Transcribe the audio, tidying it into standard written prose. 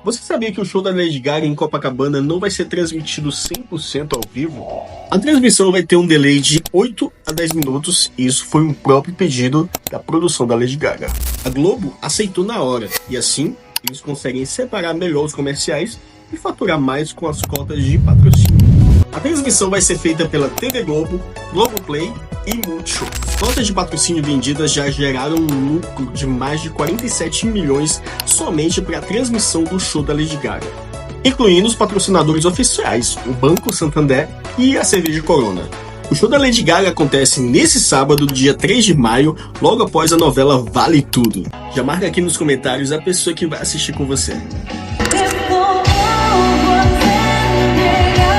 Você sabia que o show da Lady Gaga em Copacabana não vai ser transmitido 100% ao vivo? A transmissão vai ter um delay de 8 a 10 minutos e isso foi um próprio pedido da produção da Lady Gaga. A Globo aceitou na hora e assim eles conseguem separar melhor os comerciais e faturar mais com as cotas de patrocínio. A transmissão vai ser feita pela TV Globo, Globoplay e Multishow. Cotas de patrocínio vendidas já geraram um lucro de mais de 47 milhões somente para a transmissão do show da Lady Gaga, incluindo os patrocinadores oficiais, o Banco Santander e a Cerveja Corona. O show da Lady Gaga acontece nesse sábado, dia 3 de maio, logo após a novela Vale Tudo. Já marca aqui nos comentários a pessoa que vai assistir com você. If the world was ending,